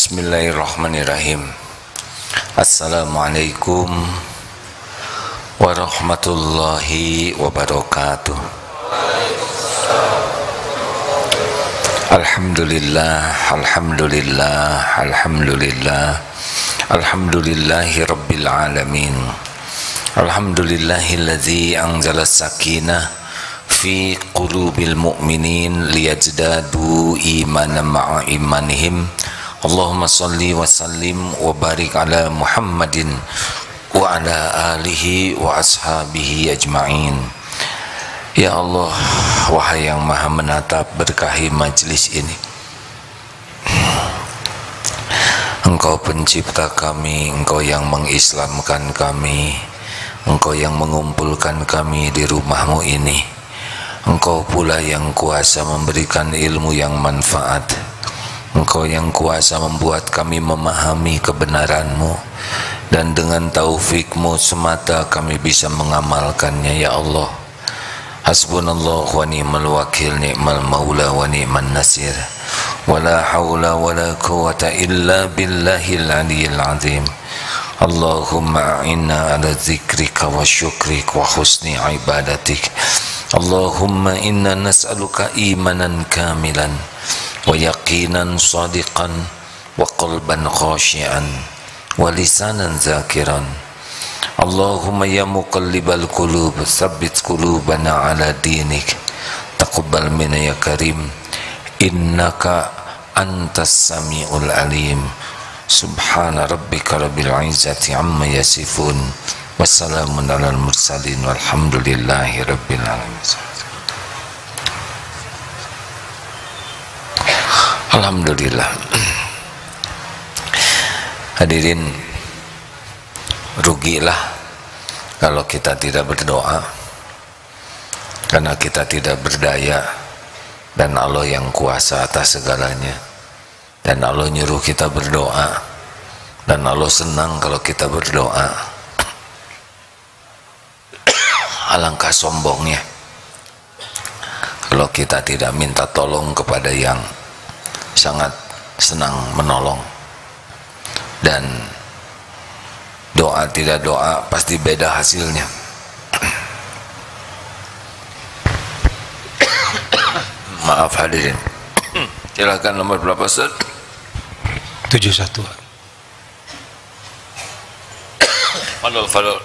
Bismillahirrahmanirrahim. Assalamualaikum warahmatullahi wabarakatuh. Alhamdulillah, alhamdulillah, alhamdulillah, alhamdulillahi rabbil alamin. Alhamdulillahilladzi anzala sakinah fi qulubil mu'minin liyazdadu imanan ma'a imanihim. Allahumma salli wa sallim wa barik ala Muhammadin wa ala alihi wa ashabihi ajma'in. Ya Allah, wahai yang maha menatap, berkahi majlis ini. Engkau pencipta kami, Engkau yang mengislamkan kami, Engkau yang mengumpulkan kami di rumahmu ini. Engkau pula yang kuasa memberikan ilmu yang manfaat. Engkau yang kuasa membuat kami memahami kebenaran-Mu, dan dengan taufik-Mu semata kami bisa mengamalkannya. Ya Allah, hasbunallah wa ni'mal wakil, ni'mal maula wa ni'man nasir, wa la hawla wa la quwata illa billahil aliyyil azim. Allahumma a'inna ala zikrika wa syukrik wa husni ibadatik. Allahumma inna nas'aluka imanan kamilan wa yaqinan sadiqan wa qalban khashian wa lisanan zakiran. Allahumma ya muqallibal qulub, tsabbit qulubana ala dinik. Taqabbal minna ya karim, innaka antas samiul alim. Subhana rabbika rabbil izzati amma yasifun, wassalamun alal mursalin, walhamdulillahi rabbil alamin. Alhamdulillah. Hadirin, rugilah kalau kita tidak berdoa, karena kita tidak berdaya, dan Allah yang kuasa atas segalanya, dan Allah nyuruh kita berdoa, dan Allah senang kalau kita berdoa. Alangkah sombongnya kalau kita tidak minta tolong kepada yang sangat senang menolong. Dan doa tidak doa pasti beda hasilnya. Maaf hadirin. Silakan nomor berapa, Ustaz? 71. Fadol.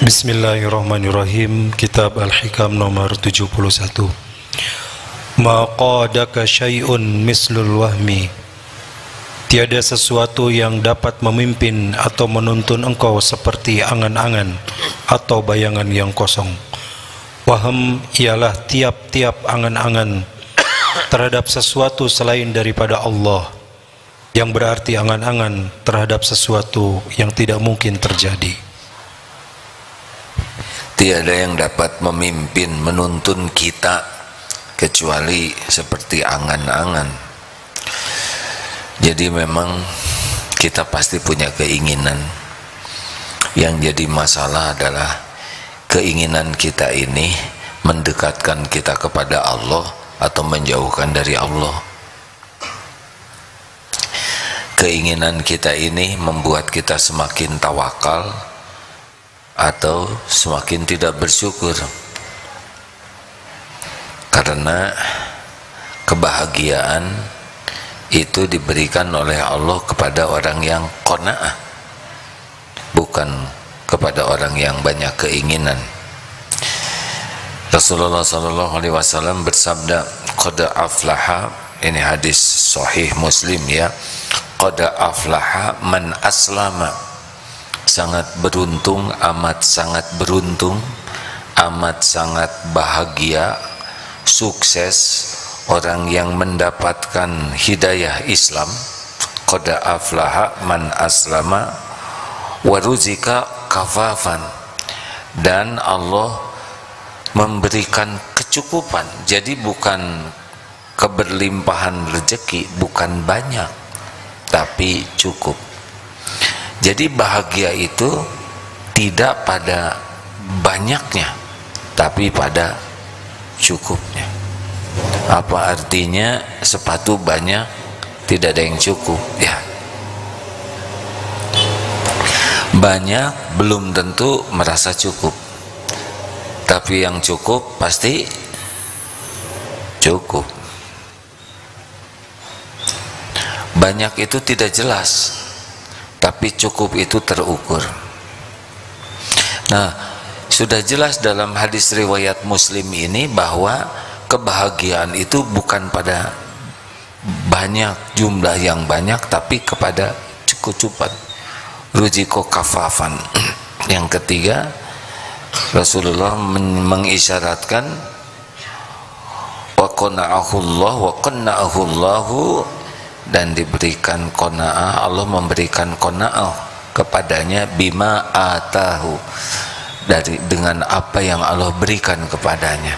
Bismillahirrahmanirrahim. Kitab Al-Hikam nomor 71. Ma qadaka syai'un mislul wahmi. Tiada sesuatu yang dapat memimpin atau menuntun engkau seperti angan-angan atau bayangan yang kosong. Waham ialah tiap-tiap angan-angan terhadap sesuatu selain daripada Allah, yang berarti angan-angan terhadap sesuatu yang tidak mungkin terjadi. Tiada yang dapat memimpin, menuntun kita kecuali seperti angan-angan. Jadi memang kita pasti punya keinginan. Yang jadi masalah adalah keinginan kita ini mendekatkan kita kepada Allah atau menjauhkan dari Allah. Keinginan kita ini membuat kita semakin tawakal atau semakin tidak bersyukur. Karena kebahagiaan itu diberikan oleh Allah kepada orang yang qanaah, bukan kepada orang yang banyak keinginan. Rasulullah SAW bersabda, qad aflaha, ini hadis sahih Muslim ya, qad aflaha man aslama. Sangat beruntung, amat sangat beruntung, amat sangat bahagia, sukses orang yang mendapatkan hidayah Islam. Qad aflaha man aslama wa ruzika kafafan, dan Allah memberikan kecukupan. Jadi bukan keberlimpahan rezeki, bukan banyak, tapi cukup. Jadi bahagia itu tidak pada banyaknya, tapi pada cukupnya. Apa artinya sepatu banyak tidak ada yang cukup, ya. Banyak belum tentu merasa cukup, tapi yang cukup pasti cukup. Banyak itu tidak jelas, tapi cukup itu terukur. Nah, sudah jelas dalam hadis riwayat Muslim ini bahwa kebahagiaan itu bukan pada banyak, jumlah yang banyak, tapi kepada kecukupan. Ruziko kafafan. Yang ketiga, Rasulullah mengisyaratkan wa qana'ahullah wa qanna'ahullahu, dan diberikan qanaah, Allah memberikan qanaah kepadanya bima atahu, dengan apa yang Allah berikan kepadanya.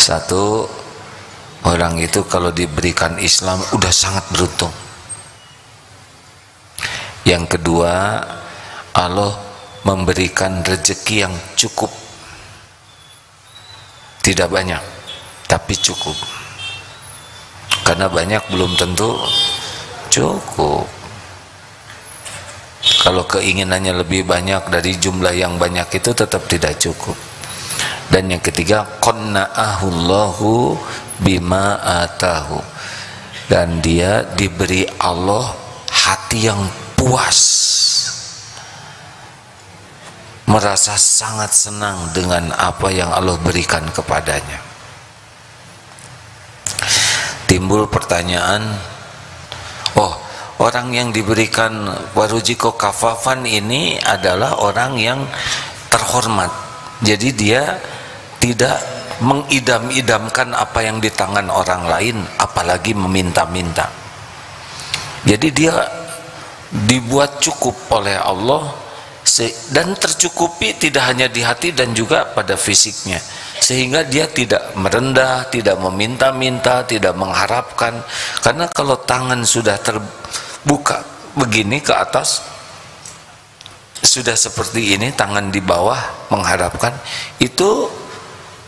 Satu, orang itu kalau diberikan Islam udah sangat beruntung. Yang kedua, Allah memberikan rezeki yang cukup, tidak banyak tapi cukup, karena banyak belum tentu cukup. Kalau keinginannya lebih banyak dari jumlah yang banyak itu tetap tidak cukup. Dan yang ketiga, qanna'ahullahu bima atahu, dan dia diberi Allah hati yang puas, merasa sangat senang dengan apa yang Allah berikan kepadanya. Timbul pertanyaan, oh, orang yang diberikan warujiko kafafan ini adalah orang yang terhormat, jadi dia tidak mengidam-idamkan apa yang di tangan orang lain, apalagi meminta-minta. Jadi dia dibuat cukup oleh Allah, dan tercukupi tidak hanya di hati dan juga pada fisiknya, sehingga dia tidak merendah, tidak meminta-minta, tidak mengharapkan. Karena kalau tangan sudah terbuka begini ke atas, sudah seperti ini, tangan di bawah mengharapkan, itu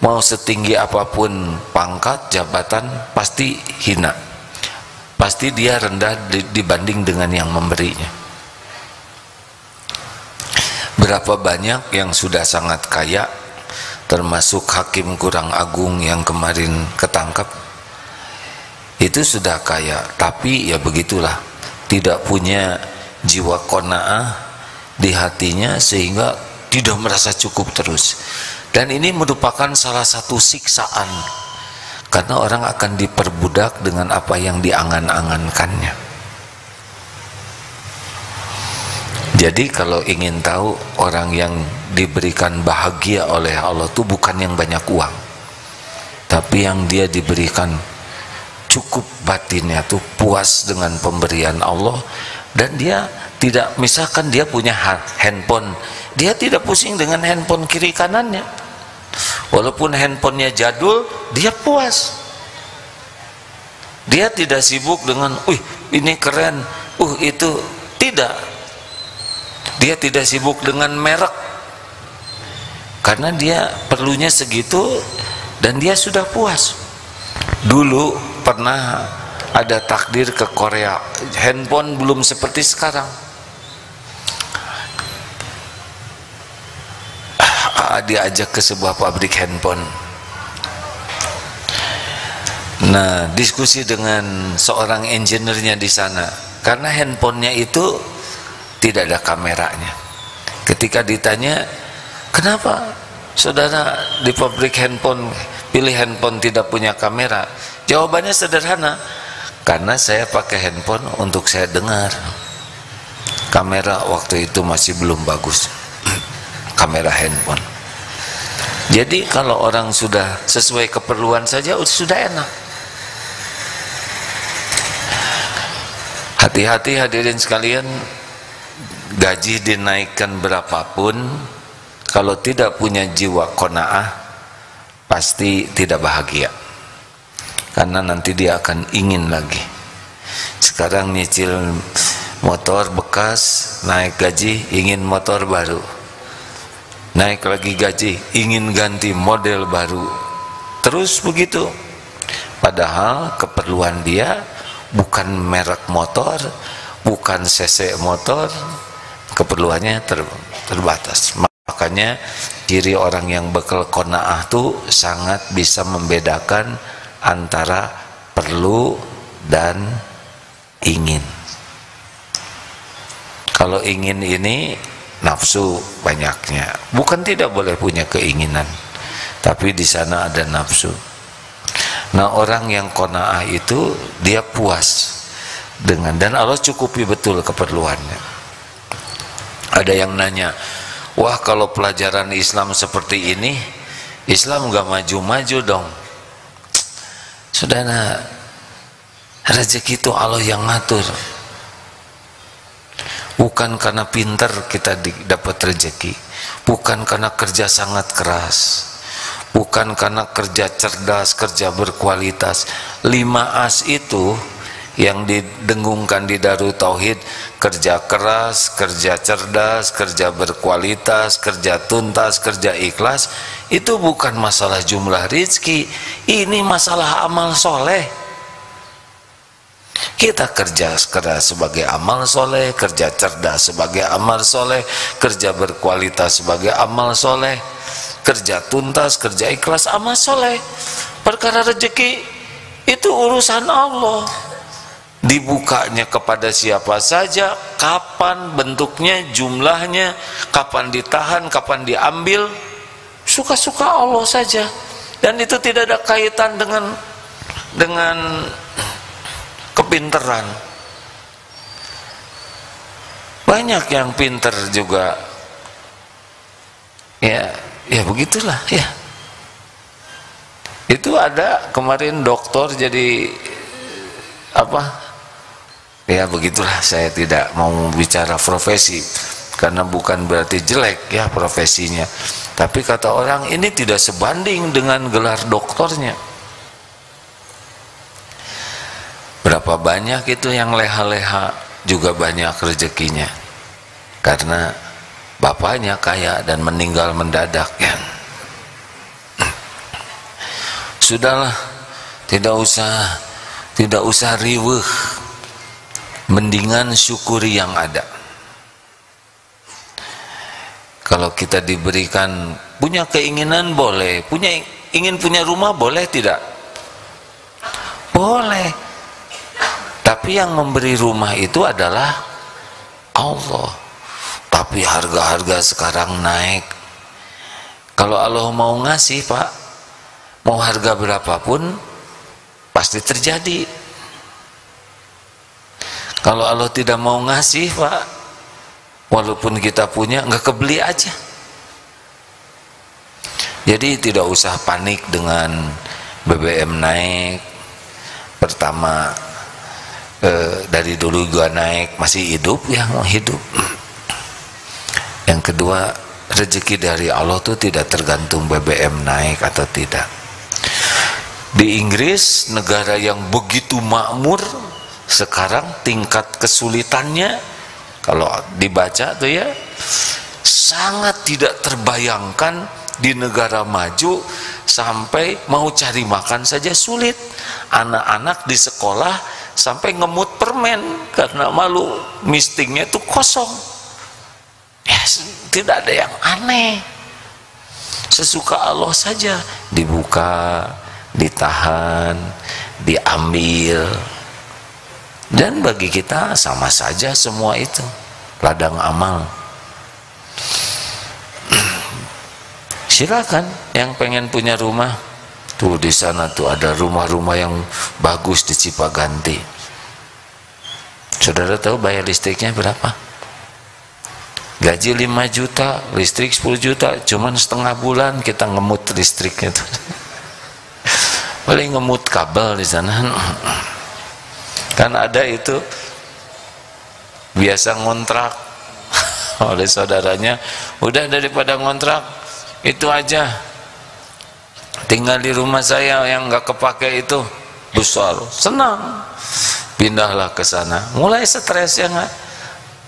mau setinggi apapun pangkat, jabatan, pasti hina, pasti dia rendah dibanding dengan yang memberinya. Berapa banyak yang sudah sangat kaya, termasuk Hakim Kurang Agung yang kemarin ketangkap, itu sudah kaya, tapi ya begitulah, tidak punya jiwa qanaah di hatinya, sehingga tidak merasa cukup terus. Dan ini merupakan salah satu siksaan, karena orang akan diperbudak dengan apa yang diangan-angankannya. Jadi kalau ingin tahu orang yang diberikan bahagia oleh Allah itu bukan yang banyak uang, tapi yang dia diberikan cukup batinnya tuh, puas dengan pemberian Allah. Dan dia tidak, misalkan dia punya handphone, dia tidak pusing dengan handphone kiri kanannya, walaupun handphonenya jadul, dia puas. Dia tidak sibuk dengan ini keren, itu tidak. Dia tidak sibuk dengan merek, karena dia perlunya segitu dan dia sudah puas. Dulu pernah ada takdir ke Korea, handphone belum seperti sekarang. Diajak ke sebuah pabrik handphone. Nah, diskusi dengan seorang engineer-nya di sana, karena handphonenya itu tidak ada kameranya. Ketika ditanya, kenapa saudara di pabrik handphone pilih handphone tidak punya kamera? Jawabannya sederhana, karena saya pakai handphone untuk saya dengar. Kamera waktu itu masih belum bagus, kamera handphone. Jadi kalau orang sudah sesuai keperluan saja sudah enak. Hati-hati hadirin sekalian, gaji dinaikkan berapapun, kalau tidak punya jiwa qanaah, pasti tidak bahagia, karena nanti dia akan ingin lagi. Sekarang nyicil motor bekas, naik gaji ingin motor baru, naik lagi gaji ingin ganti model baru, terus begitu. Padahal keperluan dia bukan merek motor, bukan cc motor, keperluannya terbatas. Makanya ciri orang yang bekal qanaah tuh sangat bisa membedakan antara perlu dan ingin. Kalau ingin ini nafsu banyaknya, bukan tidak boleh punya keinginan, tapi di sana ada nafsu. Nah, orang yang qanaah itu dia puas dengan, dan Allah cukupi betul keperluannya. Ada yang nanya, wah kalau pelajaran Islam seperti ini, Islam gak maju-maju dong. Saudara, rezeki itu Allah yang ngatur. Bukan karena pintar kita dapat rezeki, bukan karena kerja sangat keras, bukan karena kerja cerdas, kerja berkualitas. 5 As itu yang didengungkan di Darut Tauhid, kerja keras, kerja cerdas, kerja berkualitas, kerja tuntas, kerja ikhlas, itu bukan masalah jumlah rezeki, ini masalah amal soleh. Kita kerja keras sebagai amal soleh, kerja cerdas sebagai amal soleh, kerja berkualitas sebagai amal soleh, kerja tuntas, kerja ikhlas, amal soleh. Perkara rezeki itu urusan Allah, dibukanya kepada siapa saja, kapan bentuknya, jumlahnya, kapan ditahan, kapan diambil, suka-suka Allah saja. Dan itu tidak ada kaitan dengan kepinteran. Banyak yang pinter juga, ya begitulah ya. Itu ada kemarin doktor jadi apa? Ya begitulah, saya tidak mau bicara profesi karena bukan berarti jelek ya profesinya. Tapi kata orang ini tidak sebanding dengan gelar doktornya. Berapa banyak itu yang leha-leha juga banyak rezekinya, karena bapaknya kaya dan meninggal mendadak ya. Sudahlah, tidak usah riweuh, mendingan syukuri yang ada. Kalau kita diberikan, punya keinginan boleh, ingin punya rumah boleh tidak? Boleh. Tapi yang memberi rumah itu adalah Allah. Tapi harga-harga sekarang naik. Kalau Allah mau ngasih, Pak, mau harga berapapun pasti terjadi. Kalau Allah tidak mau ngasih, Pak, walaupun kita punya, nggak kebeli aja. Jadi tidak usah panik dengan BBM naik. Pertama, dari dulu gua naik, masih hidup ya, mau hidup. Yang kedua, rezeki dari Allah tuh tidak tergantung BBM naik atau tidak. Di Inggris, negara yang begitu makmur, sekarang tingkat kesulitannya kalau dibaca tuh ya, sangat tidak terbayangkan. Di negara maju sampai mau cari makan saja sulit. Anak-anak di sekolah sampai ngemut permen karena malu, mistingnya itu kosong. Ya, tidak ada yang aneh, sesuka Allah saja, dibuka, ditahan, diambil. Dan bagi kita sama saja semua itu ladang amal. Silakan yang pengen punya rumah, tuh di sana tuh ada rumah-rumah yang bagus di Cipaganti. Saudara tahu bayar listriknya berapa? Gaji 5 juta, listrik 10 juta, cuman setengah bulan kita ngemut listriknya tuh. Paling ngemut kabel di sana. Kan ada itu biasa ngontrak oleh saudaranya, udah daripada ngontrak itu aja, tinggal di rumah saya yang nggak kepake itu besar, senang, pindahlah ke sana. Mulai stres ya nggak,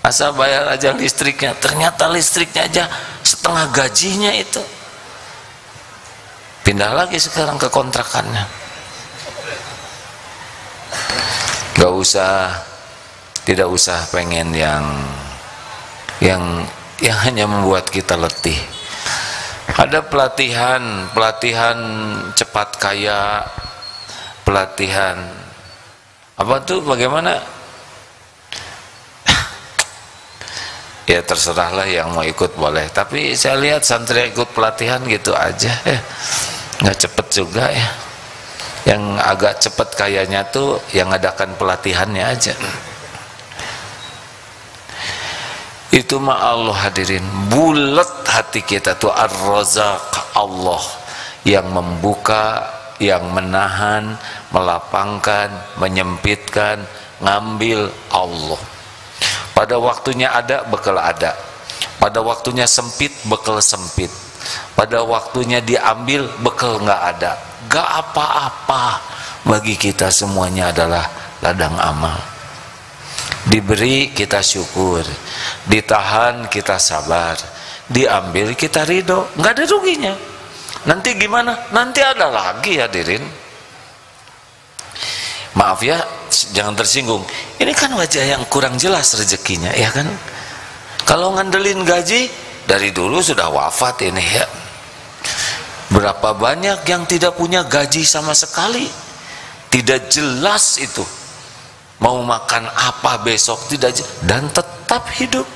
asal bayar aja listriknya. Ternyata listriknya aja setengah gajinya itu. Pindah lagi sekarang ke kontrakannya. Gak tidak usah pengen yang hanya membuat kita letih. Ada pelatihan cepat kaya, pelatihan apa tuh, bagaimana? Ya terserahlah, yang mau ikut boleh, tapi saya lihat santri ikut pelatihan gitu aja ya, nggak cepet juga ya. Yang agak cepet kayaknya tuh yang adakan pelatihannya aja. Itu mah Allah hadirin, bulat hati kita tuh. Ar-Razzaq, Allah yang membuka, yang menahan, melapangkan, menyempitkan, ngambil, Allah. Pada waktunya ada, bekal ada. Pada waktunya sempit, bekal sempit. Pada waktunya diambil, bekal nggak ada. Gak apa-apa, bagi kita semuanya adalah ladang amal. Diberi kita syukur, ditahan kita sabar, diambil kita ridho, nggak ada ruginya. Nanti gimana? Nanti ada lagi hadirin. Maaf ya, jangan tersinggung. Ini kan wajah yang kurang jelas rezekinya, ya kan? Kalau ngandelin gaji, dari dulu sudah wafat ini ya. Berapa banyak yang tidak punya gaji sama sekali, tidak jelas itu. Mau makan apa besok tidak, dan tetap hidup.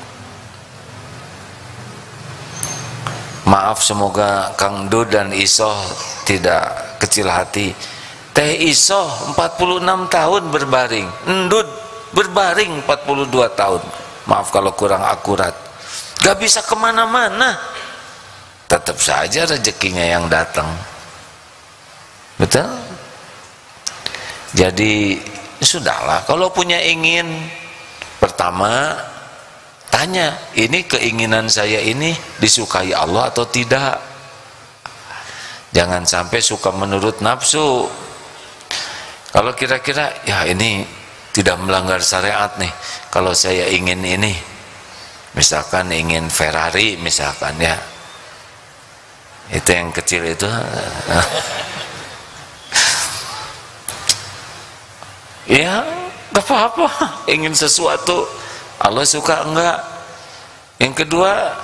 Maaf, semoga Kang Dud dan Isoh tidak kecil hati. Teh Isoh 46 tahun berbaring, Ndud berbaring 42 tahun. Maaf kalau kurang akurat. Gak bisa kemana-mana, tetap saja rezekinya yang datang. Betul? Jadi sudahlah, kalau punya ingin, pertama tanya, ini keinginan saya ini disukai Allah atau tidak. Jangan sampai suka menurut nafsu. Kalau kira-kira ya ini tidak melanggar syariat nih, kalau saya ingin ini, misalkan ingin Ferrari misalkan ya, itu yang kecil itu ya gak apa-apa, ingin sesuatu, Allah suka enggak. Yang kedua,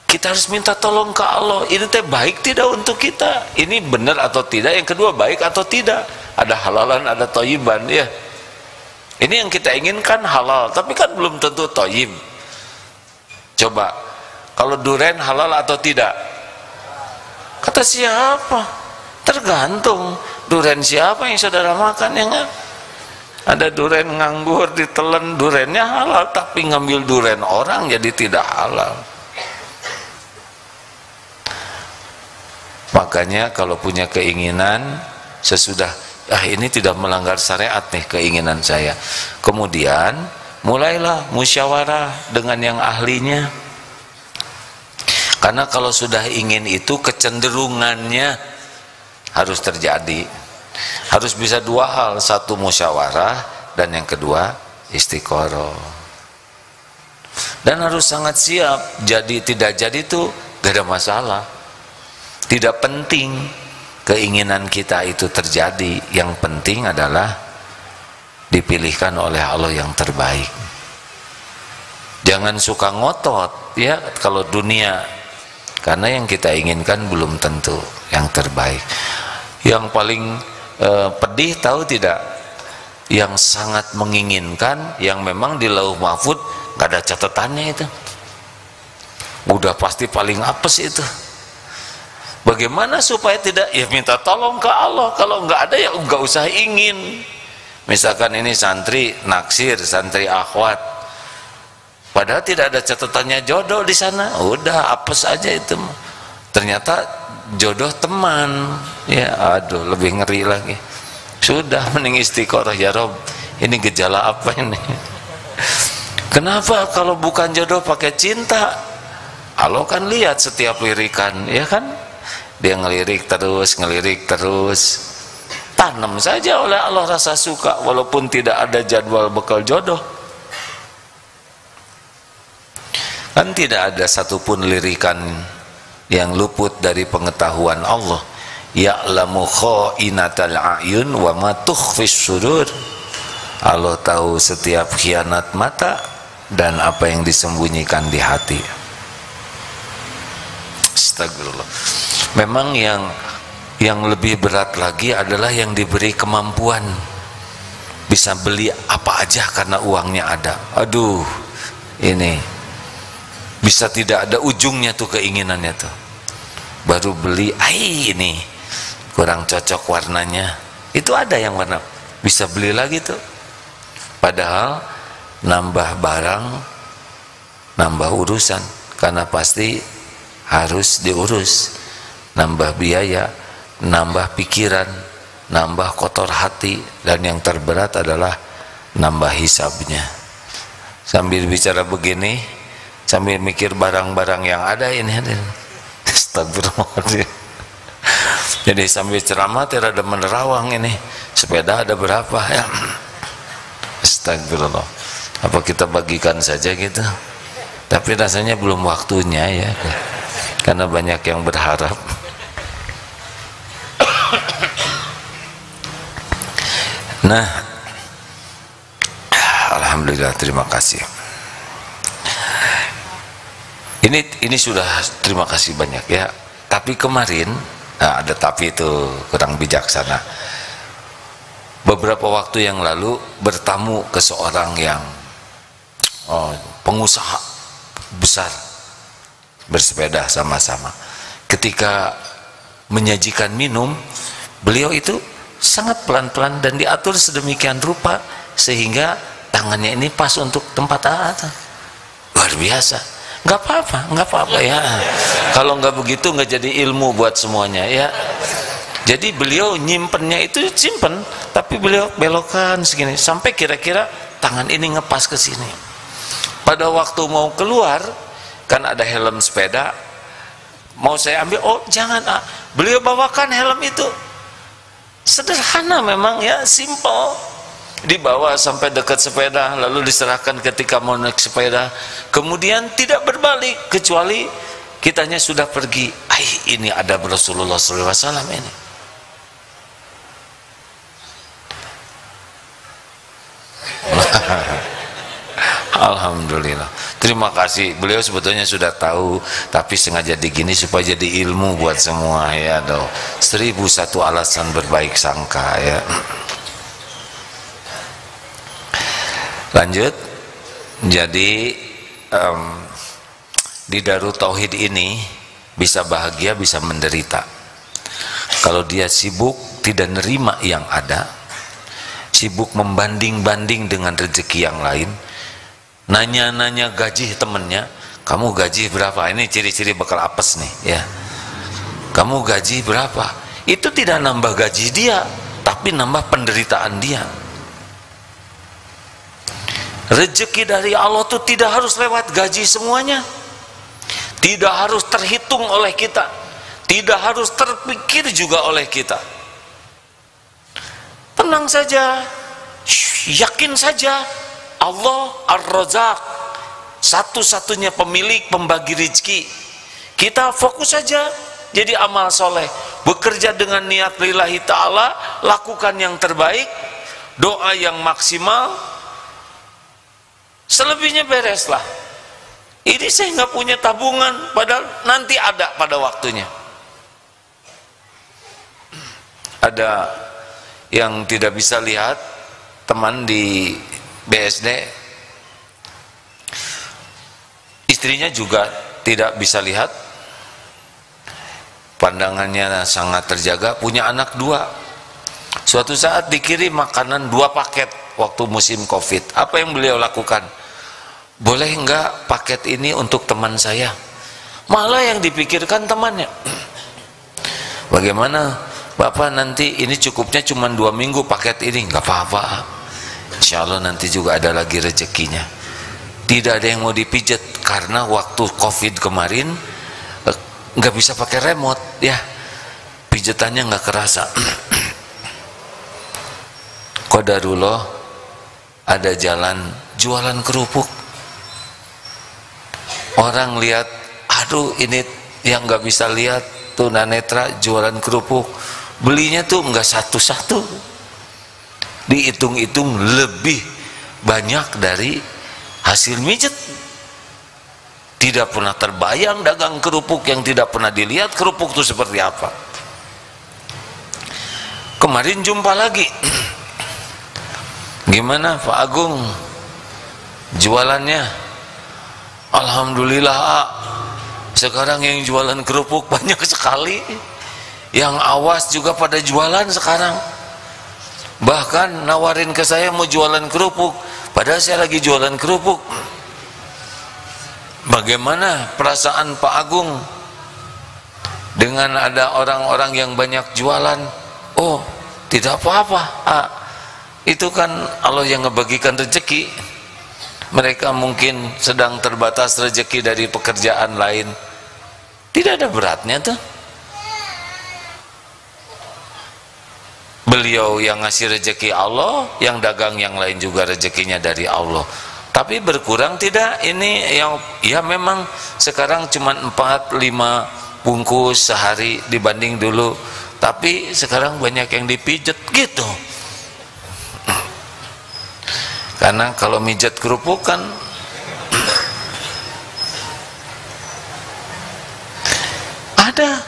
kita harus minta tolong ke Allah, ini teh baik tidak untuk kita, ini benar atau tidak. Yang kedua, baik atau tidak, ada halalan, ada thayyiban ya. Ini yang kita inginkan halal, tapi kan belum tentu thayyib. Coba, kalau duren halal atau tidak? Kata siapa? Tergantung duren siapa yang saudara makan, ya enggak? Ada duren nganggur ditelan, durennya halal, tapi ngambil duren orang jadi tidak halal. Makanya kalau punya keinginan, sesudah ini tidak melanggar syariat nih keinginan saya, kemudian mulailah musyawarah dengan yang ahlinya. Karena kalau sudah ingin itu, kecenderungannya harus terjadi, harus bisa dua hal, satu musyawarah dan yang kedua istiqoroh. Dan harus sangat siap, jadi tidak jadi itu gak ada masalah, tidak penting keinginan kita itu terjadi. Yang penting adalah dipilihkan oleh Allah yang terbaik. Jangan suka ngotot ya kalau dunia, karena yang kita inginkan belum tentu yang terbaik. Yang paling pedih tahu tidak? Yang sangat menginginkan, yang memang di lauh mahfud gak ada catatannya, itu udah pasti paling apes itu. Bagaimana supaya tidak? Ya minta tolong ke Allah. Kalau nggak ada ya nggak usah ingin. Misalkan ini santri naksir, santri akhwat, padahal tidak ada catatannya jodoh di sana, udah apes aja itu. Ternyata jodoh teman, ya aduh lebih ngeri lagi. Sudah mending istiqoroh, ya Rob, ini gejala apa ini? Kenapa kalau bukan jodoh pakai cinta? Allah kan lihat setiap lirikan, ya kan? Dia ngelirik terus, tanam saja oleh Allah rasa suka, walaupun tidak ada jadwal bekal jodoh. Kan tidak ada satupun lirikan yang luput dari pengetahuan Allah. ya'lamu kha'inatal a'yun wa ma tukhfis sudur. Allah tahu setiap khianat mata dan apa yang disembunyikan di hati. Astagfirullah. Memang yang lebih berat lagi adalah yang diberi kemampuan bisa beli apa aja karena uangnya ada. Aduh, ini bisa tidak ada ujungnya tuh keinginannya tuh. Baru beli, ini kurang cocok warnanya. Itu ada yang warna, bisa beli lagi tuh. Padahal nambah barang, nambah urusan, karena pasti harus diurus, nambah biaya, nambah pikiran, nambah kotor hati, dan yang terberat adalah nambah hisabnya. Sambil bicara begini, sambil mikir barang-barang yang ada ini. Astagfirullahaladzim. Jadi sambil ceramah terada menerawang ini, sepeda ada berapa ya? Astagfirullah. Apa kita bagikan saja gitu? Tapi rasanya belum waktunya ya, karena banyak yang berharap. Nah, alhamdulillah, terima kasih. Ini sudah, terima kasih banyak ya. Tapi kemarin, ada tapi itu kurang bijaksana. Beberapa waktu yang lalu bertamu ke seorang yang pengusaha besar, bersepeda sama-sama. Ketika menyajikan minum, beliau itu sangat pelan-pelan dan diatur sedemikian rupa sehingga tangannya ini pas untuk tempat atas. Luar biasa. Nggak apa-apa ya. Kalau nggak begitu nggak jadi ilmu buat semuanya ya. Jadi beliau nyimpennya itu simpen, tapi beliau belokkan segini sampai kira-kira tangan ini ngepas ke sini. Pada waktu mau keluar, kan ada helm sepeda, mau saya ambil, oh jangan, beliau bawakan helm itu. Sederhana memang ya, simple. Dibawa sampai dekat sepeda, lalu diserahkan ketika mau naik sepeda. Kemudian tidak berbalik kecuali kitanya sudah pergi. Ini ada Rasulullah SAW ini. Alhamdulillah, terima kasih. Beliau sebetulnya sudah tahu, tapi sengaja digini supaya jadi ilmu buat semua ya. 1001 alasan berbaik sangka ya. Lanjut. Jadi di Darut Tauhid ini bisa bahagia, bisa menderita. Kalau dia sibuk tidak nerima yang ada, sibuk membanding-banding dengan rezeki yang lain, nanya-nanya gaji temennya, kamu gaji berapa? Ini ciri-ciri bakal apes nih ya. Kamu gaji berapa? Itu tidak nambah gaji dia, tapi nambah penderitaan dia. Rezeki dari Allah itu tidak harus lewat gaji semuanya, tidak harus terhitung oleh kita, tidak harus terpikir juga oleh kita. Tenang saja, yakin saja, Allah Ar-Razzaq, satu-satunya pemilik pembagi rezeki. Kita fokus saja jadi amal soleh, bekerja dengan niat lillahi ta'ala, lakukan yang terbaik, doa yang maksimal, selebihnya bereslah. Ini saya nggak punya tabungan, padahal nanti ada pada waktunya. Ada yang tidak bisa lihat, teman di BSD, istrinya juga tidak bisa lihat, pandangannya sangat terjaga, punya anak 2. Suatu saat dikirim makanan 2 paket waktu musim COVID. Apa yang beliau lakukan? Boleh enggak paket ini untuk teman saya? Malah yang dipikirkan temannya. Bagaimana Bapak, nanti ini cukupnya cuma 2 minggu paket ini? Enggak apa-apa, insya Allah nanti juga ada lagi rezekinya. Tidak ada yang mau dipijet karena waktu COVID kemarin nggak bisa pakai remote ya, pijetannya nggak kerasa. Qadarullah, ada jalan jualan kerupuk, orang lihat, aduh ini yang nggak bisa lihat tunanetra jualan kerupuk, belinya tuh nggak satu-satu, dihitung-hitung lebih banyak dari hasil mijet. Tidak pernah terbayang dagang kerupuk yang tidak pernah dilihat kerupuk itu seperti apa. Kemarin jumpa lagi, gimana Pak Agung jualannya? Alhamdulillah, sekarang yang jualan kerupuk banyak sekali, yang awas juga pada jualan sekarang. Bahkan nawarin ke saya mau jualan kerupuk, padahal saya lagi jualan kerupuk. Bagaimana perasaan Pak Agung dengan ada orang-orang yang banyak jualan? Oh, tidak apa-apa, itu kan Allah yang ngebagikan rezeki. Mereka mungkin sedang terbatas rezeki dari pekerjaan lain, tidak ada beratnya tuh. Beliau yang ngasih rezeki Allah, yang dagang yang lain juga rezekinya dari Allah. Tapi berkurang tidak? Ini yang ya memang sekarang cuma 4-5 bungkus sehari dibanding dulu. Tapi sekarang banyak yang dipijet gitu. Karena kalau mijet kerupuk kan ada.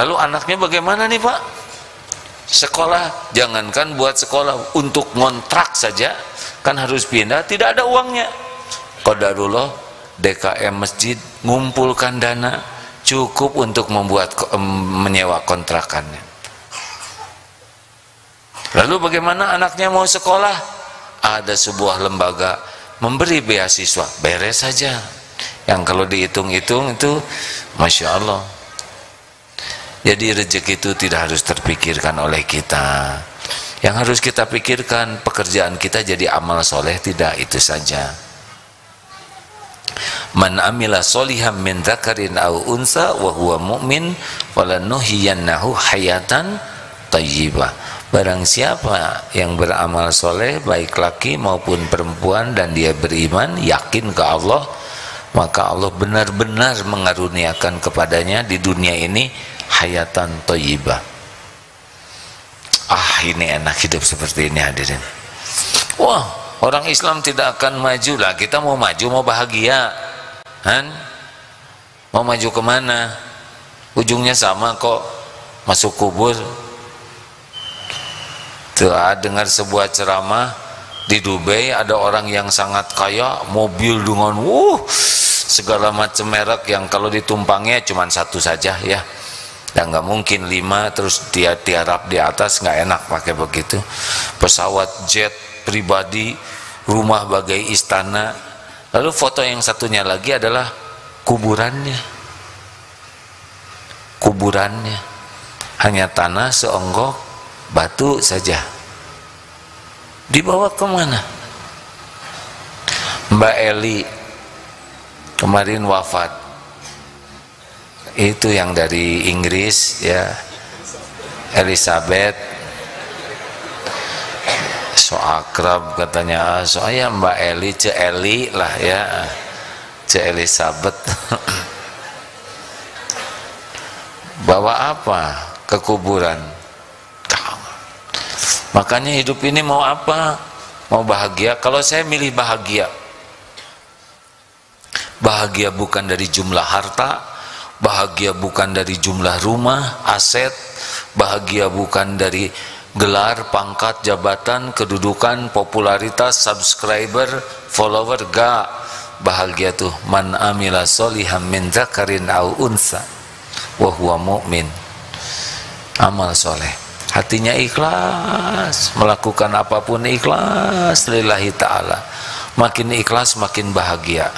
Lalu anaknya bagaimana nih Pak? Sekolah, jangankan buat sekolah, untuk ngontrak saja kan harus pindah, tidak ada uangnya. Qadarullah DKM masjid ngumpulkan dana cukup untuk menyewa kontrakannya. Lalu bagaimana anaknya mau sekolah? Ada sebuah lembaga memberi beasiswa, beres saja. Yang kalau dihitung-hitung itu Masya Allah. Jadi rezeki itu tidak harus terpikirkan oleh kita. Yang harus kita pikirkan, pekerjaan kita jadi amal soleh, tidak itu saja. Man amila solihan min dzakarin aw unsa wa huwa mu'min falanuhyiyannahu hayatan thayyibah. Barang siapa yang beramal soleh, baik laki maupun perempuan, dan dia beriman, yakin ke Allah, maka Allah benar-benar mengaruniakan kepadanya di dunia ini hayatan thayyibah. Ini enak hidup seperti ini hadirin. Wah, orang Islam tidak akan maju lah. Kita mau maju, mau bahagia, kan? Mau maju kemana? Ujungnya sama kok, masuk kubur. Dengar sebuah ceramah di Dubai, ada orang yang sangat kaya, mobil dengan segala macam merek yang kalau ditumpangnya cuma satu saja ya, dan nggak mungkin 5 terus dia tiarap di atas, nggak enak pakai begitu. Pesawat jet pribadi, rumah bagai istana. Lalu foto yang satunya lagi adalah kuburannya, hanya tanah seonggok batu saja. Dibawa kemana? Mbak Eli kemarin wafat, itu yang dari Inggris ya, Elizabeth. So akrab katanya, soalnya Mbak Eli, Ce Eli lah ya, Ce Elizabeth. Bawa apa ke kuburan? Makanya hidup ini mau apa? Mau bahagia? Kalau saya milih bahagia. Bahagia bukan dari jumlah harta, bahagia bukan dari jumlah rumah, aset, bahagia bukan dari gelar, pangkat, jabatan, kedudukan, popularitas, subscriber, follower, gak. Bahagia tuh man amila solihan min dzakarin aw unsa wa huwa mu'min. Amal soleh, hatinya ikhlas, melakukan apapun ikhlas lillahi ta'ala. Makin ikhlas makin bahagia,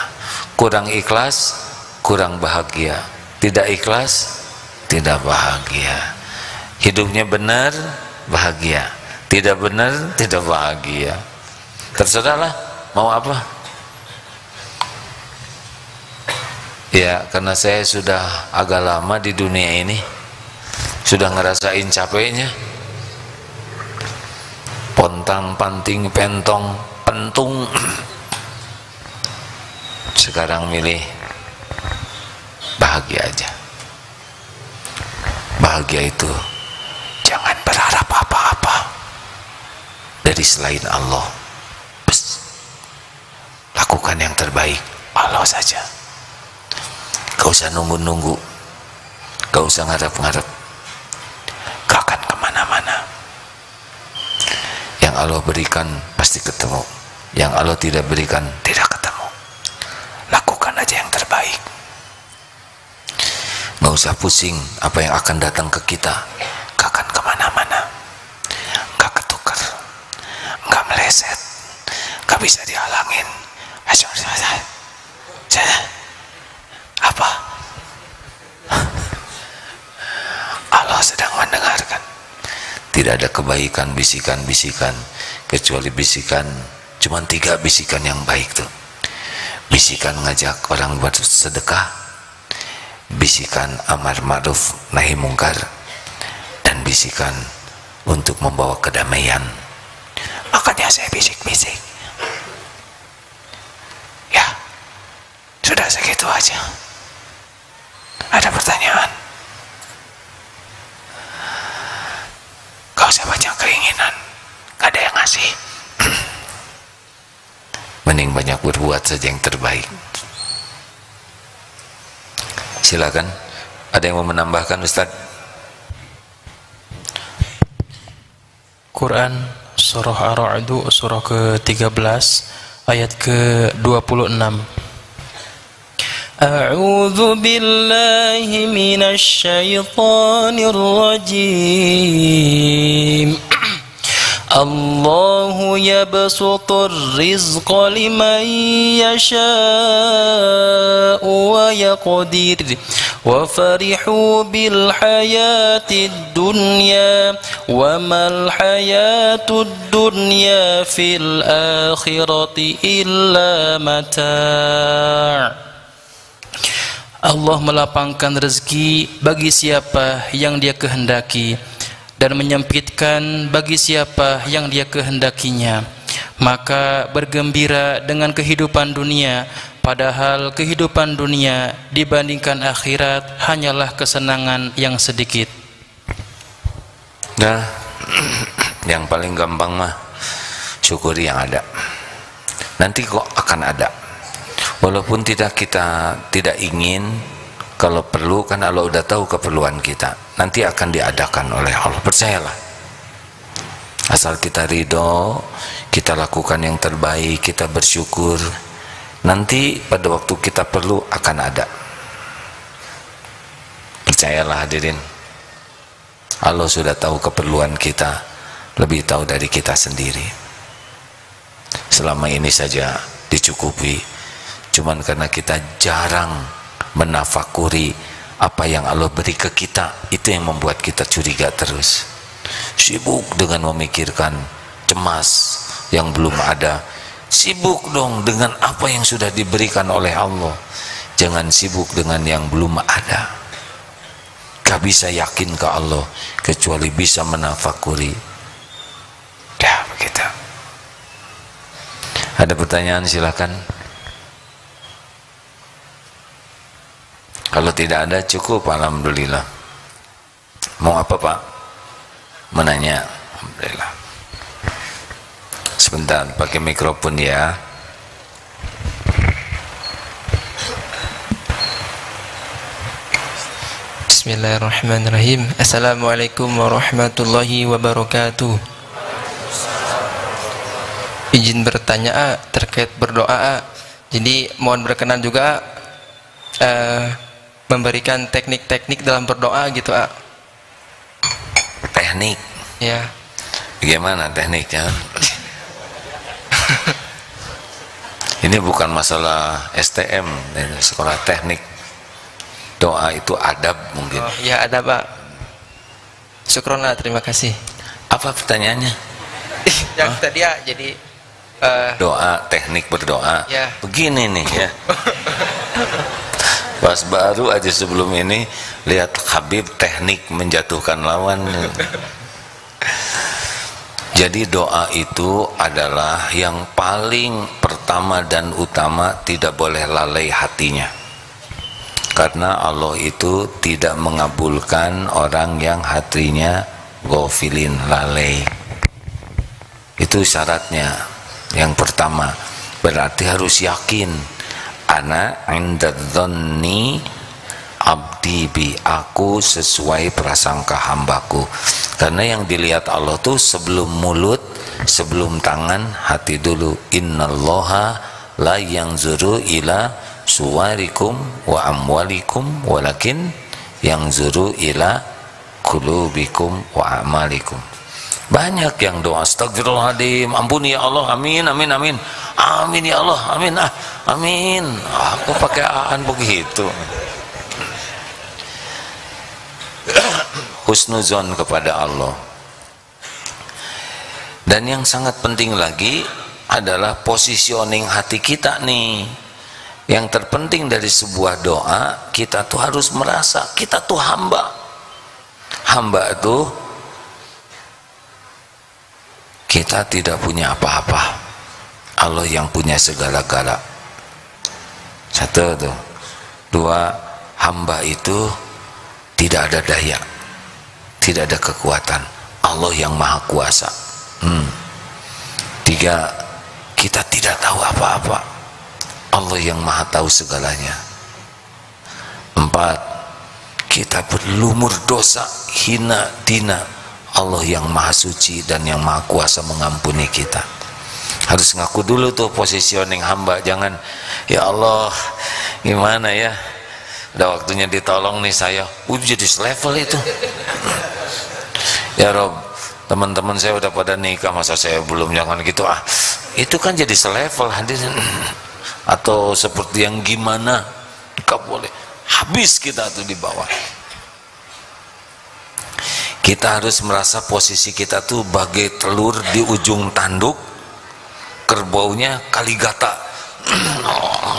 kurang ikhlas kurang bahagia, tidak ikhlas tidak bahagia. Hidupnya benar bahagia, tidak benar tidak bahagia. Terserahlah mau apa ya, karena saya sudah agak lama di dunia ini, sudah ngerasain capeknya, pontang panting pentong pentung. Sekarang milih bahagia aja. bahagia itu jangan berharap apa-apa dari selain Allah. Lakukan yang terbaik, Allah saja. Gak usah nunggu-nunggu, gak usah ngarep-ngarep, gak akan kemana-mana. Yang Allah berikan pasti ketemu, yang Allah tidak berikan tidak ketemu. Lakukan aja yang terbaik. Gak usah pusing apa yang akan datang ke kita, gak akan kemana-mana, gak ketukar, gak meleset, gak bisa dihalangin. Apa? Allah sedang mendengarkan. Tidak ada kebaikan bisikan-bisikan, kecuali bisikan, cuma 3 bisikan yang baik tuh. Bisikan ngajak orang bersedekah, bisikan amar ma'ruf nahi mungkar, dan bisikan untuk membawa kedamaian. Makanya saya bisik-bisik. Ya, sudah segitu aja. Ada pertanyaan? Gak usah banyak keinginan, gak ada yang ngasih. Mending banyak berbuat saja yang terbaik. Silakan, ada yang mau menambahkan, Ustaz? Quran surah Ar-Ra'd surah ke-13 ayat ke-26. A'udzu billahi minasy syaithanir rajim. Allahu yabsutur rizqa liman yasha'u wa yaqdir wa farihu bil hayatid dunya wa mal hayatud dunya fil akhirati illa mata'. Allah melapangkan rezeki bagi siapa yang Dia kehendaki dan menyempitkan bagi siapa yang Dia kehendakinya. Maka bergembira dengan kehidupan dunia, padahal kehidupan dunia dibandingkan akhirat hanyalah kesenangan yang sedikit. Nah, yang paling gampang mah syukuri yang ada. Nanti kok akan ada. Walaupun kita tidak ingin, kalau perlu kan Allah udah tahu keperluan kita, nanti akan diadakan oleh Allah, percayalah. Asal kita ridho, kita lakukan yang terbaik, kita bersyukur, nanti pada waktu kita perlu akan ada. Percayalah hadirin, Allah sudah tahu keperluan kita, lebih tahu dari kita sendiri. Selama ini saja dicukupi, cuman karena kita jarang menafakuri apa yang Allah beri ke kita, itu yang membuat kita curiga terus, sibuk dengan memikirkan, cemas yang belum ada. Sibuk dong dengan apa yang sudah diberikan oleh Allah, jangan sibuk dengan yang belum ada. Gak bisa yakin ke Allah kecuali bisa menafakuri. Ya begitu. Ada pertanyaan silakan. Kalau tidak ada cukup, alhamdulillah. Mau apa Pak? Menanya. Alhamdulillah. Sebentar, pakai mikrofon ya. Bismillahirrahmanirrahim. Assalamualaikum warahmatullahi wabarakatuh. Izin bertanya terkait berdoa. Jadi mohon berkenan juga memberikan teknik-teknik dalam berdoa gitu. Teknik? Ya. Bagaimana tekniknya? Ini bukan masalah STM, sekolah teknik. Doa itu adab mungkin. Oh ya, adab Pak. Syukron, terima kasih. Apa pertanyaannya? Yang tadi ya, jadi doa, teknik berdoa. Ya. Begini nih ya. Pas baru aja sebelum ini lihat Habib teknik menjatuhkan lawan. Jadi doa itu adalah yang paling pertama dan utama, tidak boleh lalai hatinya. Karena Allah itu tidak mengabulkan orang yang hatinya ghafilin, lalai. Itu syaratnya. Yang pertama, berarti harus yakin. Ana indadzanni abdi bi, aku sesuai prasangka hambaku. Karena yang dilihat Allah tuh sebelum mulut, sebelum tangan, hati dulu. Innallaha la yanzuru ila suwarikum wa amwalikum walakin yanzuru ila qulubikum wa amalikum. Banyak yang doa astagfirullahaladzim, ampuni ya Allah, amin amin amin, amin ya Allah, amin amin. Aku pakai aan begitu. Husnuzon kepada Allah. Dan yang sangat penting lagi adalah positioning hati kita nih. Yang terpenting dari sebuah doa, kita tuh harus merasa kita tuh hamba. Hamba itu kita tidak punya apa-apa. Allah yang punya segala-gala. Satu tuh. Dua, hamba itu tidak ada daya, tidak ada kekuatan. Allah yang maha kuasa. Tiga, kita tidak tahu apa-apa. Allah yang maha tahu segalanya. Empat, kita berlumur dosa, hina dina. Allah yang maha suci dan yang maha kuasa mengampuni kita. Harus ngaku dulu tuh positioning hamba. Jangan, ya Allah gimana ya, udah waktunya ditolong nih saya, jadi selevel itu. Ya Rob, teman-teman saya udah pada nikah, masa saya belum? Jangan gitu ah. Itu kan jadi selevel hadirin. Atau seperti yang gimana, gak boleh. Habis kita tuh di bawah. Kita harus merasa posisi kita tuh bagai telur di ujung tanduk, kerbaunya Kaligata.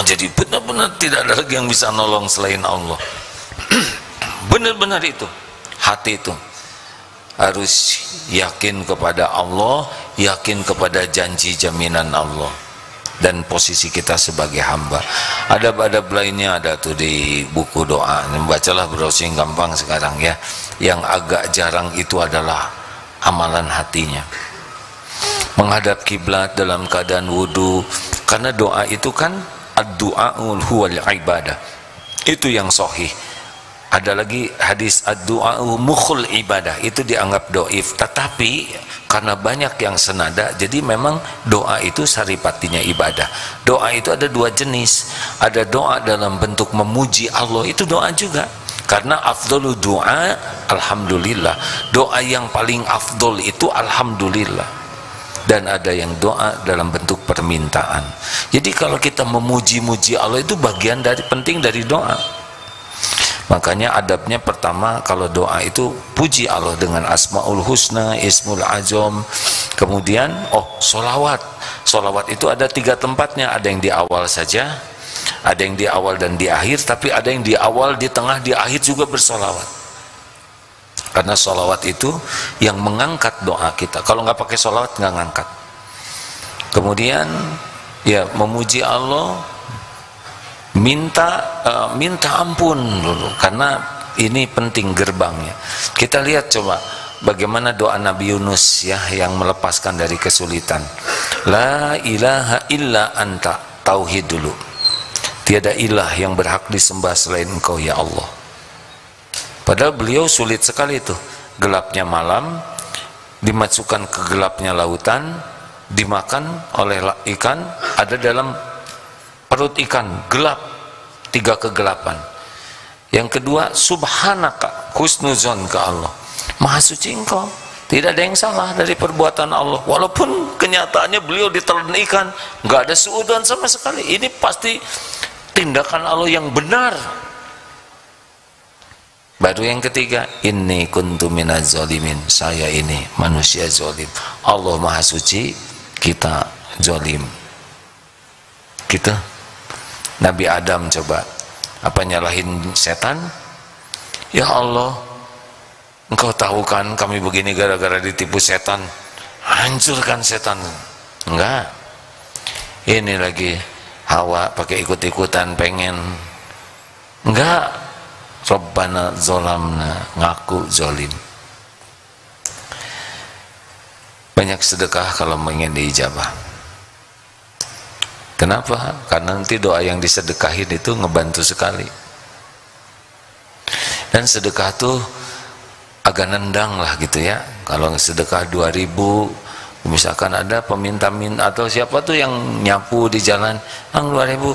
Jadi benar-benar tidak ada lagi yang bisa nolong selain Allah. Benar-benar itu. Hati itu harus yakin kepada Allah, yakin kepada janji jaminan Allah, dan posisi kita sebagai hamba. Adab-adab lainnya ada tuh di buku doa. Bacalah browsing gampang sekarang ya. Yang agak jarang itu adalah amalan hatinya. Menghadap kiblat dalam keadaan wudu, karena doa itu kan ad-du'aul huwal ibadah. Itu yang sahih. Ada lagi hadis ad-du'a'u mukhul ibadah, itu dianggap doif. Tetapi karena banyak yang senada, jadi memang doa itu saripatinya ibadah. Doa itu ada dua jenis. Ada doa dalam bentuk memuji Allah, itu doa juga. Karena afdolu doa alhamdulillah. Doa yang paling afdol itu alhamdulillah. Dan ada yang doa dalam bentuk permintaan. Jadi kalau kita memuji-muji Allah, itu bagian dari penting dari doa. Makanya adabnya pertama kalau doa itu puji Allah dengan asmaul husna, ismul azam. Kemudian sholawat. Sholawat itu ada 3 tempatnya. Ada yang di awal saja, ada yang di awal dan di akhir, tapi ada yang di awal, di tengah, di akhir juga bersolawat. Karena sholawat itu yang mengangkat doa kita. Kalau nggak pakai sholawat nggak ngangkat. Kemudian ya memuji Allah, minta ampun dulu, karena ini penting gerbangnya. Kita lihat coba bagaimana doa Nabi Yunus ya, yang melepaskan dari kesulitan. La ilaha illa anta, tauhid dulu. Tiada ilah yang berhak disembah selain Engkau ya Allah. Padahal beliau sulit sekali itu. Gelapnya malam, dimasukkan ke gelapnya lautan, dimakan oleh ikan, ada dalam perut ikan, gelap, 3 kegelapan. Yang kedua, subhanaka, husnuzon ke Allah, maha suci Engkau, tidak ada yang salah dari perbuatan Allah. Walaupun kenyataannya beliau ditelan ikan, nggak ada suudzon sama sekali. Ini pasti tindakan Allah yang benar. Baru yang ketiga, inni kuntu minaz zalimin, saya ini manusia zalim. Allah maha suci, kita zalim. Kita Nabi Adam coba apa nyalahin setan? Ya Allah, Engkau tahu kan kami begini gara-gara ditipu setan, hancurkan setan. Enggak, ini lagi Hawa pakai ikut-ikutan pengen Enggak, Rabbana zolamna, ngaku zolim. Banyak sedekah kalau ingin diijabah. Kenapa? Karena nanti doa yang disedekahin itu ngebantu sekali. Dan sedekah tuh agak nendang lah gitu ya. Kalau sedekah 2.000, misalkan ada peminta-minta atau siapa tuh yang nyapu di jalan, ang 2.000,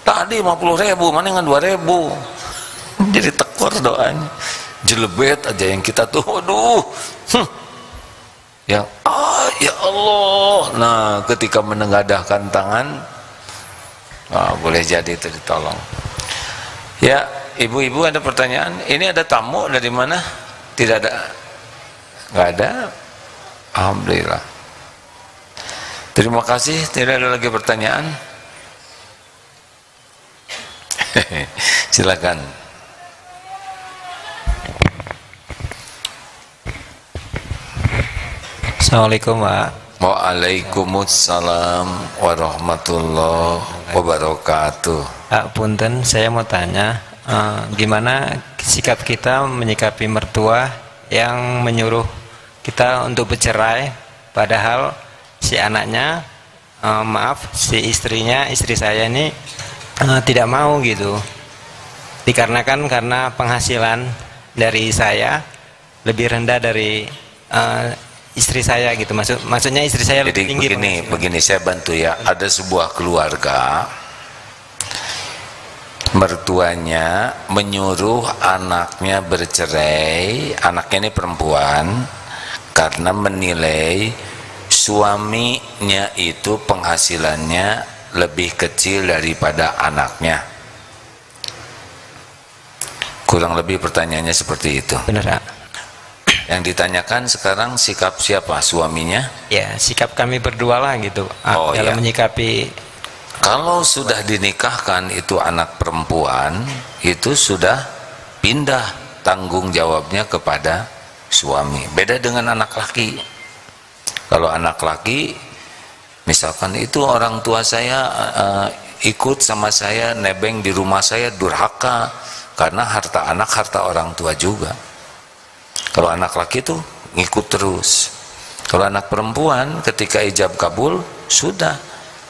tadi 50.000, mana dengan 2.000? Jadi tekor doanya, jelebet aja yang kita tuh, aduh, yang ya Allah. Nah, ketika menengadahkan tangan, boleh jadi itu ditolong. Ya, ibu-ibu ada pertanyaan? Ini ada tamu dari mana? Tidak ada? Nggak ada? Alhamdulillah. Terima kasih. Tidak ada lagi pertanyaan? Silakan. Assalamualaikum Pak. Waalaikumsalam warahmatullahi wabarakatuh. Pak Punten, saya mau tanya, gimana sikap kita menyikapi mertua yang menyuruh kita untuk bercerai, padahal si anaknya, istri saya ini tidak mau gitu. Dikarenakan karena penghasilan dari saya lebih rendah dari istri saya gitu, maksudnya istri saya lebih tinggi. Begini saya bantu ya. Ada sebuah keluarga, mertuanya menyuruh anaknya bercerai, anaknya ini perempuan, karena menilai suaminya itu penghasilannya lebih kecil daripada anaknya. Kurang lebih pertanyaannya seperti itu. Benar Pak. Yang ditanyakan sekarang sikap siapa? Suaminya? Ya, sikap kami berdua lah gitu, dalam menyikapi. Kalau sudah dinikahkan itu anak perempuan, itu sudah pindah tanggung jawabnya kepada suami. Beda dengan anak laki. Kalau anak laki, misalkan itu orang tua saya ikut sama saya nebeng di rumah saya, durhaka, karena harta anak harta orang tua juga. Kalau anak laki itu ngikut terus. Kalau anak perempuan ketika ijab kabul sudah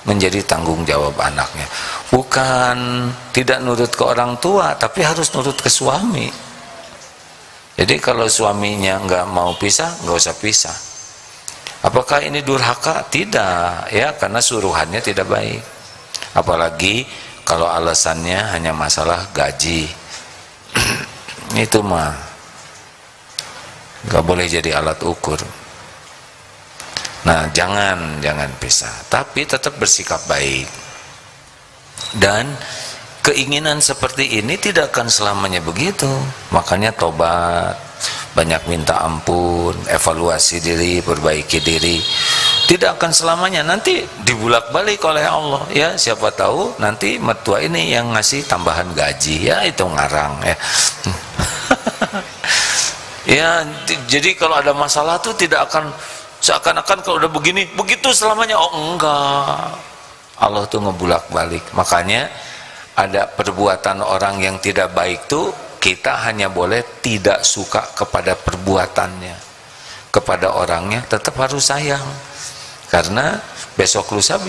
menjadi tanggung jawab anaknya. Bukan tidak nurut ke orang tua, tapi harus nurut ke suami. Jadi kalau suaminya nggak mau pisah, nggak usah pisah. Apakah ini durhaka? Tidak, ya, karena suruhannya tidak baik. Apalagi kalau alasannya hanya masalah gaji. Itu mah nggak boleh jadi alat ukur. Nah, jangan pisah, tapi tetap bersikap baik. Dan keinginan seperti ini tidak akan selamanya begitu. Makanya tobat, banyak minta ampun, evaluasi diri, perbaiki diri. Tidak akan selamanya, nanti dibulak-balik oleh Allah. Ya, siapa tahu nanti mertua ini yang ngasih tambahan gaji, ya itu ngarang ya. Ya, jadi kalau ada masalah tuh tidak akan seakan-akan kalau udah begini begitu selamanya. Oh enggak, Allah tuh ngebulak-balik. Makanya ada perbuatan orang yang tidak baik tuh kita hanya boleh tidak suka kepada perbuatannya, kepada orangnya tetap harus sayang, karena besok lusa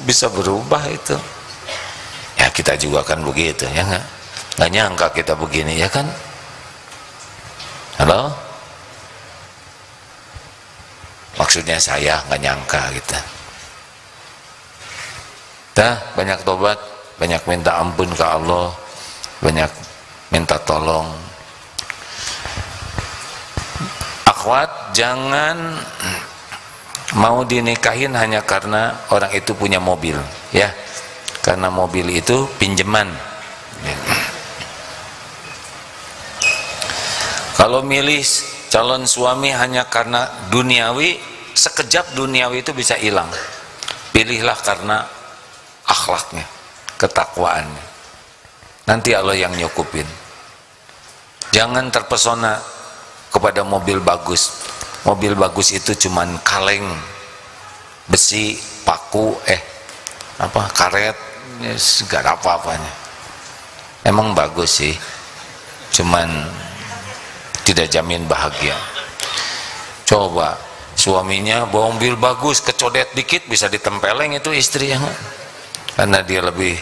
bisa berubah itu. Ya kita juga kan begitu ya, nggak nyangka kita begini ya kan. Halo? Maksudnya saya nggak nyangka gitu. Banyak tobat, banyak minta ampun ke Allah, banyak minta tolong. Akhwat, jangan mau dinikahin hanya karena orang itu punya mobil, ya. Karena mobil itu pinjaman. Kalau milih calon suami hanya karena duniawi, sekejap duniawi itu bisa hilang. Pilihlah karena akhlaknya, ketakwaannya. Nanti Allah yang nyukupin. Jangan terpesona kepada mobil bagus. Mobil bagus itu cuman kaleng, besi, paku, karet, gak ada apa-apanya. emang bagus sih, cuman tidak jamin bahagia. Coba suaminya bawa mobil bagus, kecodet dikit bisa ditempeleng itu istri yang, karena dia lebih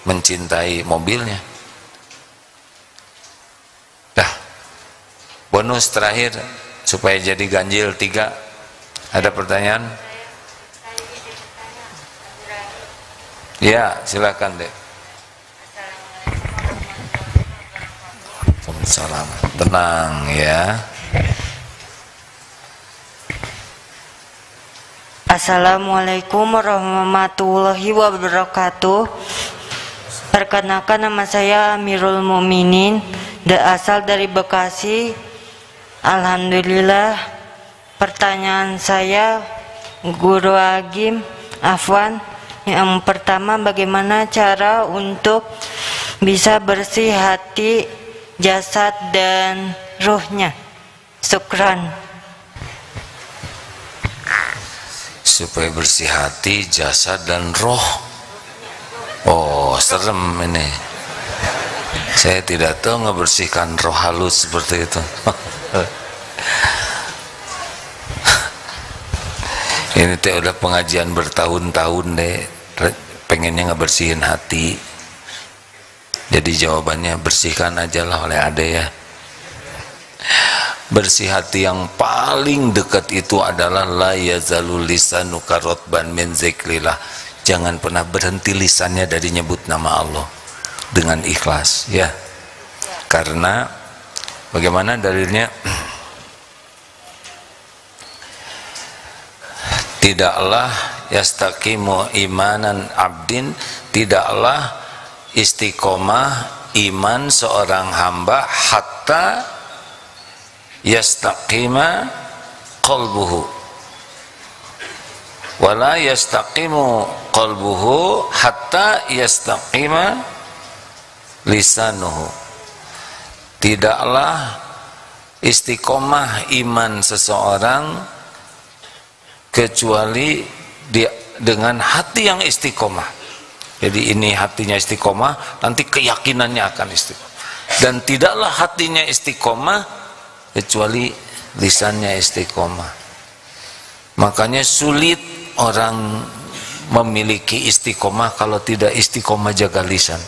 mencintai mobilnya. Dah, bonus terakhir supaya jadi ganjil 3. Ada pertanyaan? Ya, silakan deh. Waalaikumsalam. Tenang ya. Assalamualaikum warahmatullahi wabarakatuh. Perkenalkan, nama saya Amirul Mukminin, asal dari Bekasi. Alhamdulillah. Pertanyaan saya, Guru Agim, Afwan, yang pertama, bagaimana cara untuk bisa bersih hati, jasad dan ruhnya? Syukran. Supaya bersih hati, jasad dan roh. Oh, serem ini. Saya tidak tahu ngebersihkan roh halus seperti itu. Ini teh udah pengajian bertahun-tahun deh, pengennya ngebersihin hati. Jadi jawabannya bersihkan aja lah oleh ade ya. Bersih hati yang paling dekat itu adalah la yazalul lisanuka rotban min zikrillah. Jangan pernah berhenti lisannya dari nyebut nama Allah dengan ikhlas ya. Karena bagaimana dalilnya? Tidaklah yastaqimu imanan abdin, tidaklah istiqomah iman seorang hamba hatta yastaqima qalbuhu, wala yastaqimu qalbuhu hatta yastaqima lisanuhu. Tidaklah istiqomah iman seseorang kecuali dia dengan hati yang istiqomah. Jadi ini hatinya istiqomah, nanti keyakinannya akan istiqomah. Dan tidaklah hatinya istiqomah kecuali lisannya istiqomah. Makanya sulit orang memiliki istiqomah kalau tidak istiqomah jaga lisan.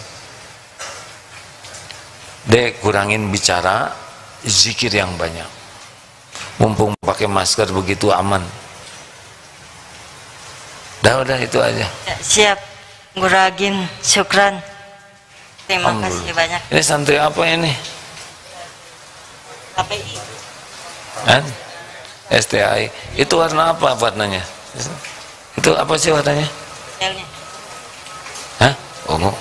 Dek, kurangin bicara, zikir yang banyak. Mumpung pakai masker begitu aman. Udah itu aja. Siap, Guru Agim, syukran. Terima kasih banyak. Ini santri apa ini? KPI. STI. Itu warna apa warnanya? Itu apa sih warnanya? Selnya. Hah? Ungu.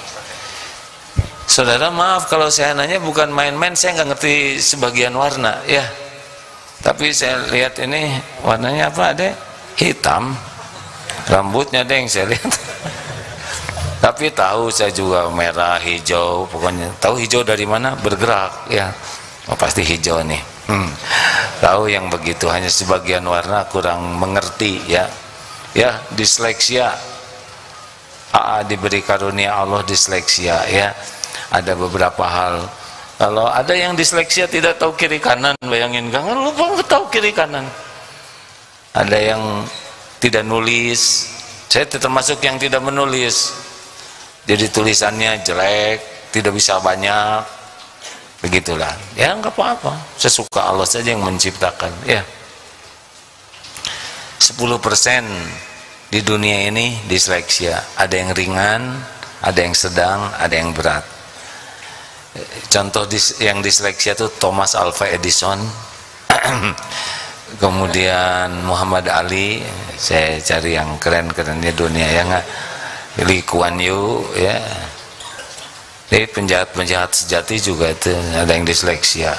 Saudara, maaf kalau saya nanya, bukan main-main, saya nggak ngerti sebagian warna ya. Tapi saya lihat ini warnanya apa, Adek? Hitam. Rambutnya deng saya lihat. Tapi tahu saya juga merah, hijau, pokoknya tahu hijau dari mana, bergerak ya. Oh, pasti hijau nih. Tahu yang begitu, hanya sebagian warna kurang mengerti ya. Ya, disleksia. Diberi karunia Allah disleksia ya. Ada beberapa hal. Kalau ada yang disleksia tidak tahu kiri kanan, bayangin, jangan lupa tahu kiri kanan. Ada yang tidak nulis, saya termasuk yang tidak menulis, jadi tulisannya jelek, tidak bisa banyak, begitulah ya. Nggak apa-apa, sesuka Allah saja yang menciptakan ya. 10% di dunia ini disleksia, ada yang ringan, ada yang sedang, ada yang berat. Contoh yang disleksia itu Thomas Alva Edison, kemudian Muhammad Ali, saya cari yang keren-kerennya dunia ya nggak, Lee Kuan Yew ya. Jadi penjahat-penjahat sejati juga itu ada yang disleksia.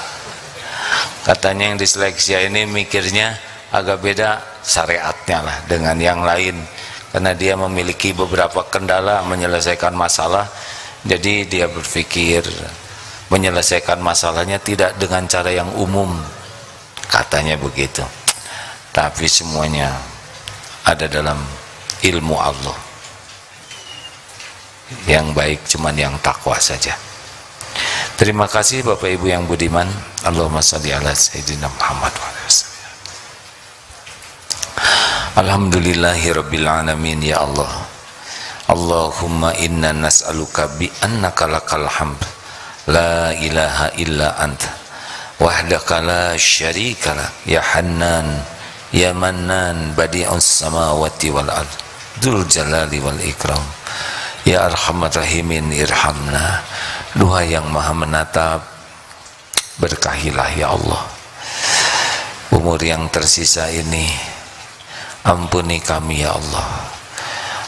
Katanya yang disleksia ini mikirnya agak beda syariatnya lah dengan yang lain, karena dia memiliki beberapa kendala menyelesaikan masalah. Jadi dia berpikir menyelesaikan masalahnya tidak dengan cara yang umum, katanya begitu. Tapi semuanya ada dalam ilmu Allah. Yang baik cuman yang takwa saja. Terima kasih Bapak Ibu yang budiman. Allahumma shalli ala Sayyidina Muhammad wa ala alihi. Alhamdulillahirabbil alamin ya Allah. Allahumma inna nas'aluka bi annaka lakal hamd la ilaha illa anta wahdaka la syarika lak ya Hannan ya Mannan badi'us samawati wal ard dzul jalali wal ikram ya arhamar rahimin irhamna. Doa yang maha menatap, berkahilah ya Allah umur yang tersisa ini. Ampuni kami ya Allah,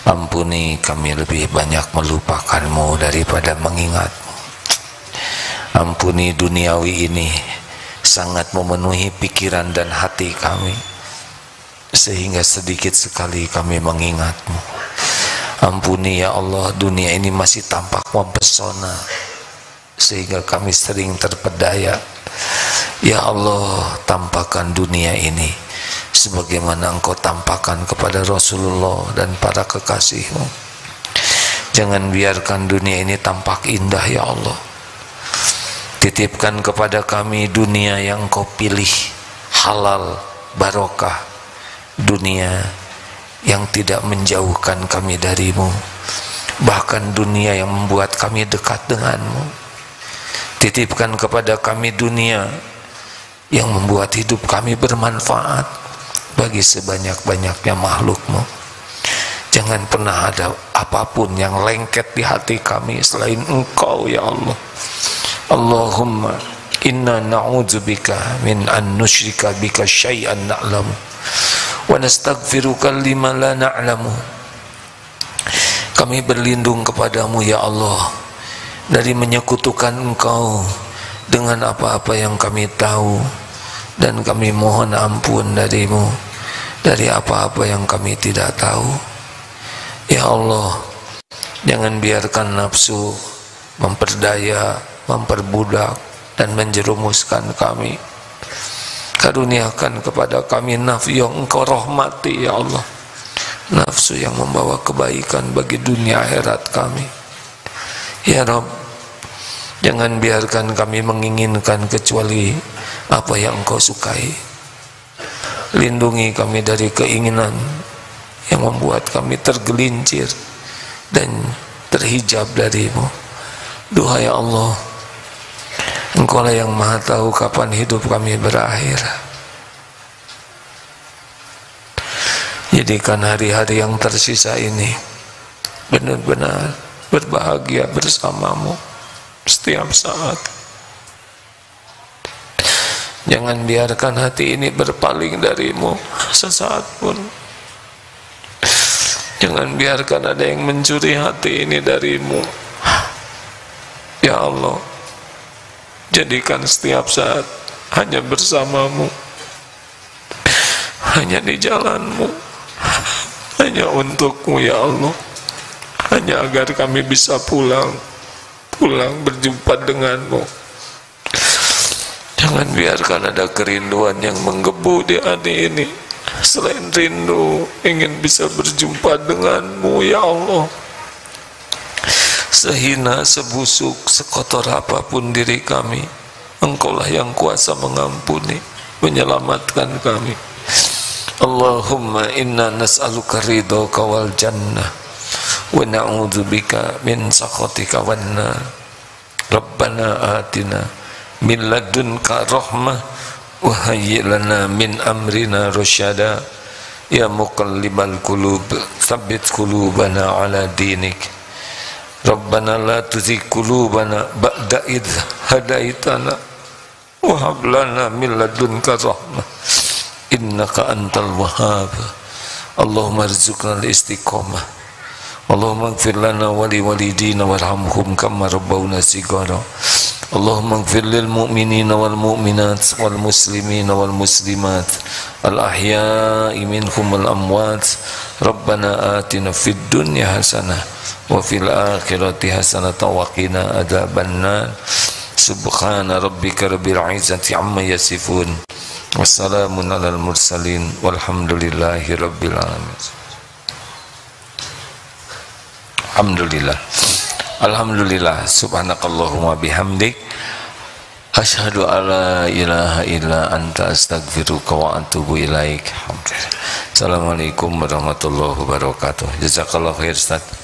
ampuni kami lebih banyak melupakanmu daripada mengingatmu. Ampuni duniawi ini sangat memenuhi pikiran dan hati kami, sehingga sedikit sekali kami mengingatmu. Ampuni ya Allah, dunia ini masih tampak mempesona sehingga kami sering terpedaya. Ya Allah, tampakkan dunia ini sebagaimana Engkau tampakkan kepada Rasulullah dan para kekasih-Mu. Jangan biarkan dunia ini tampak indah ya Allah. Titipkan kepada kami dunia yang Engkau pilih, halal, barokah, dunia yang tidak menjauhkan kami darimu, bahkan dunia yang membuat kami dekat denganmu. Titipkan kepada kami dunia yang membuat hidup kami bermanfaat bagi sebanyak-banyaknya makhluk-Mu. Jangan pernah ada apapun yang lengket di hati kami selain Engkau ya Allah. Allahumma inna na'udzubika min an nusyrika bika syai'an na'lamu wa nastaghfiruka lima la na'lamu. Kami berlindung kepadamu ya Allah dari menyekutukan Engkau dengan apa-apa yang kami tahu, dan kami mohon ampun darimu dari apa-apa yang kami tidak tahu. Ya Allah, jangan biarkan nafsu memperdaya, memperbudak dan menjerumuskan kami. Karuniakan kepada kami nafsu yang Engkau rahmati ya Allah, nafsu yang membawa kebaikan bagi dunia akhirat kami. Ya Rabb, jangan biarkan kami menginginkan kecuali apa yang Engkau sukai. Lindungi kami dari keinginan yang membuat kami tergelincir dan terhijab darimu. Doa ya Allah, Engkau lah yang maha tahu kapan hidup kami berakhir. Jadikan hari-hari yang tersisa ini benar-benar berbahagia bersamamu setiap saat. Jangan biarkan hati ini berpaling darimu sesaat pun. Jangan biarkan ada yang mencuri hati ini darimu. Ya Allah, jadikan setiap saat hanya bersamamu, hanya di jalanmu, hanya untukmu ya Allah, hanya agar kami bisa pulang berjumpa denganmu. Jangan biarkan ada kerinduan yang menggebu di hati ini selain rindu ingin bisa berjumpa denganmu ya Allah. Sehina, sebusuk, sekotor apapun diri kami, Engkaulah yang kuasa mengampuni, menyelamatkan kami. Allahumma inna nas'aluka ridhaka wal jannah wa na'udzubika min sakhatika wan nar. Rabbana atina min ladunka rahmah wa hayyi' lana min amrina rasyada. Ya muqallibal qulub tsabbit qulubana ala dinik. Rabbana la tuzigh qulubana ba'da idh hadaitana wa hab lana min ladunka rahmah innaka antal wahhab. Allahumma rzuqna al-istiqamah. Allahumma ighfir lana wa li walidina warhamhum kama rabbawna shighara. Allahumma ighfir lil mu'minina wal mu'minat wal muslimina wal muslimat al ahya'i minhum wal amwat. Rabbana atina fid dunya hasanah wa fil akhirati hasanah wa qina adzabannar. Subhana rabbika rabbil izzati amma yasifun. Wassalamun alal mursalin walhamdulillahi rabbil alamin. Alhamdulillah. Alhamdulillah. Subhanakallahumma bihamdik Asyhadu alla ilaha illa anta astaghfiruka wa atubu ilaik. Assalamualaikum warahmatullahi wabarakatuh. Jazakallahu khair Ustaz.